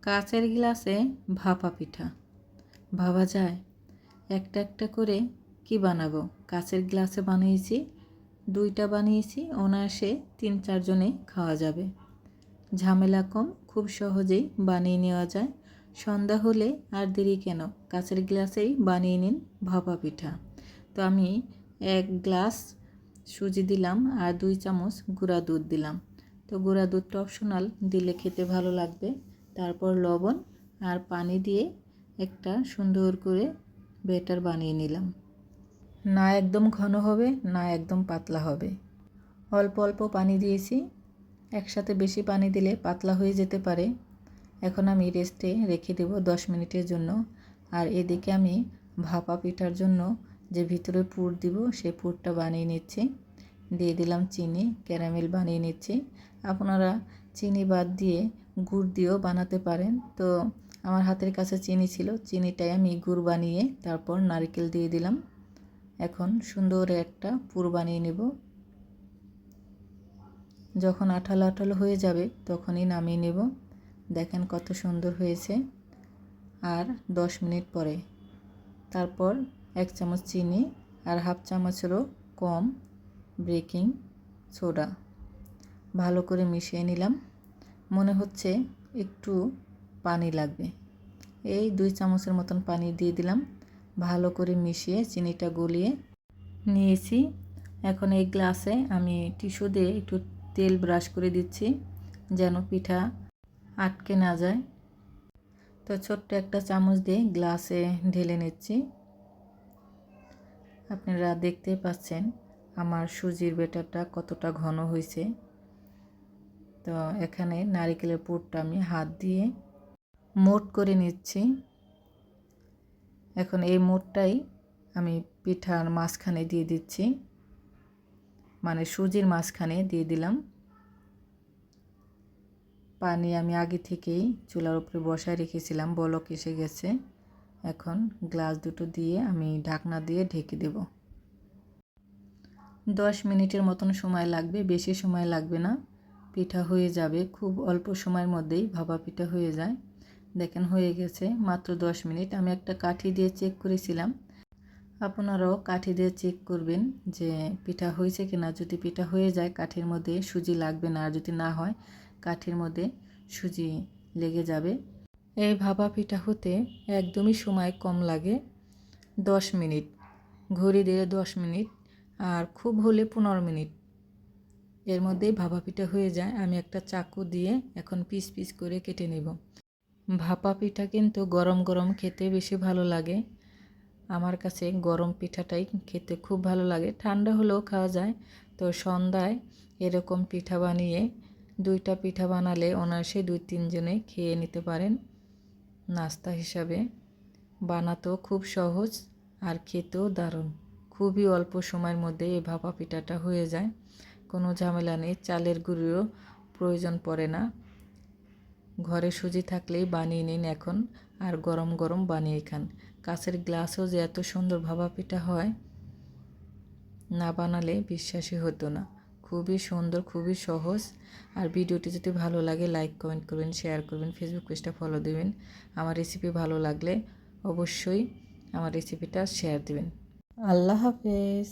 কাচের গ্লাসে ভাপা পিঠা ভাবা যায়। একটা একটা করে কি বানাবো। কাচের গ্লাসে বানিয়েছি, 2টা বানিয়েছি, অনায়াসে 3-4 জনে খাওয়া যাবে। ঝামেলা কম, খুব সহজেই বানিয়ে নেওয়া যায়। সন্ধ্যা হলে আর দেরি কেন, কাচের গ্লাসেই বানিয়ে নিন ভাপা পিঠা। তো আমি 1 গ্লাস সুজি দিলাম আর 2 চামচ গুঁড়া দুধ দিলাম। তো গুঁড়া দুধটা অপশনাল, দিলে খেতে ভালো লাগবে। তারপর লবণ আর পানি দিয়ে একটা সুন্দর করে ব্যাটার বানিয়ে নিলাম। না একদম ঘন হবে, না একদম পাতলা হবে। অল্প অল্প পানি দিয়েছি, একসাথে বেশি পানি দিলে পাতলা হয়ে যেতে পারে। এখন আমি রেস্টে রেখে দেব 10 মিনিটের জন্য। আর এদিকে আমি ভাপা পিঠার জন্য যে ভিতরে পুর দিব, সেই পুরটা বানিয়ে নিচ্ছি। দিয়ে দিলাম চিনি, ক্যারামেল বানিয়ে নিচ্ছি। আপনারা চিনি বাদ দিয়ে গুড় দিয়েও বানাতে পারেন। তো আমার হাতের কাছে চিনি ছিল, চিনিটাই আমি গুড় বানিয়ে তারপর নারকেল দিয়ে দিলাম। এখন সুন্দর একটা পুর বানিয়ে নেব। যখন আঠালো আঠালো হয়ে যাবে তখনই নামিয়ে নেব। দেখেন কত সুন্দর হয়েছে। আর 10 মিনিট পরে তারপর 1 চামচ চিনি আর হাফ চামচেরও কম বেকিং সোডা ভালো করে মিশিয়ে নিলাম। মনে হচ্ছে একটু পানি লাগবে, এই 2 চামচের মতন পানি দিয়ে দিলাম। ভালো করে মিশিয়ে চিনিটা গলিয়ে নিয়েছি। এখন এই গ্লাসে আমি টিস্যু দিয়ে একটু তেল ব্রাশ করে দিচ্ছি, যেন পিঠা আটকে না যায়। তো ছোট্ট একটা চামচ দিয়ে গ্লাসে ঢেলে নিচ্ছি। আপনারা দেখতেই পাচ্ছেন আমার সুজির ব্যাটারটা কতটা ঘন হয়েছে। তো এখানে নারকেলের পুরটা আমি হাত দিয়ে মোট করে নিচ্ছি। এখন এই মোটটাই আমি পিঠার মাঝখানে দিয়ে দিচ্ছি, মানে সুজির মাঝখানে দিয়ে দিলাম। পানি আমি আগে থেকেই চুলার উপরে বসায় রেখেছিলাম, বলক এসে গেছে। এখন গ্লাস দুটো দিয়ে আমি ঢাকনা দিয়ে ঢেকে দেব। 10 মিনিটের মতন সময় লাগবে, বেশি সময় লাগবে না। পিঠা হয়ে যাবে, খুব অল্প সময়ের মধ্যেই ভাপা পিঠা হয়ে যায়। দেখেন হয়ে গেছে মাত্র 10 মিনিট। আমি একটা কাঠি দিয়ে চেক করেছিলাম, আপনারাও কাঠি দিয়ে চেক করবেন যে পিঠা হয়েছে কিনা। যদি পিঠা হয়ে যায় কাঠির মধ্যে সুজি লাগবে না, আর যদি না হয় কাঠির মধ্যে সুজি লেগে যাবে। এই ভাপা পিঠা হতে একদমই সময় কম লাগে, 10 মিনিট, ঘড়ি দিয়ে 10 মিনিট, আর খুব হলে 15 মিনিট এর মধ্যেই ভাপা পিঠা হয়ে যায়। আমি একটা চাকু দিয়ে এখন পিস পিস করে কেটে নেব। ভাপা পিঠা কিন্তু গরম গরম খেতে বেশি ভালো লাগে। আমার কাছে গরম পিঠাটাই খেতে খুব ভালো লাগে, ঠান্ডা হলেও খাওয়া যায়। তো সন্ধ্যায় এরকম পিঠা বানিয়ে 2টা পিঠা বানালে অনায়াসে 2-3 জনে খেয়ে নিতে পারেন। নাস্তা হিসাবে বানাতেও খুব সহজ আর খেতেও দারুণ। খুবই অল্প সময়ের মধ্যে এই ভাপা পিঠাটা হয়ে যায়, কোনো ঝামেলা নেই। চালের গুঁড়োও প্রয়োজন পড়ে না, ঘরে সুজি থাকলেই বানিয়ে নিন এখন, আর গরম গরম বানিয়ে খান। কাঁচের গ্লাসেও যে এত সুন্দর ভাপা পিঠা হয়, না বানালে বিশ্বাসই হতো না। খুবই সুন্দর, খুবই সহজ। আর ভিডিওটি যদি ভালো লাগে লাইক কমেন্ট করবেন, শেয়ার করবেন, ফেসবুক পেজটা ফলো দেবেন। আমার রেসিপি ভালো লাগলে অবশ্যই আমার রেসিপিটা শেয়ার দেবেন। আল্লাহ হাফেজ।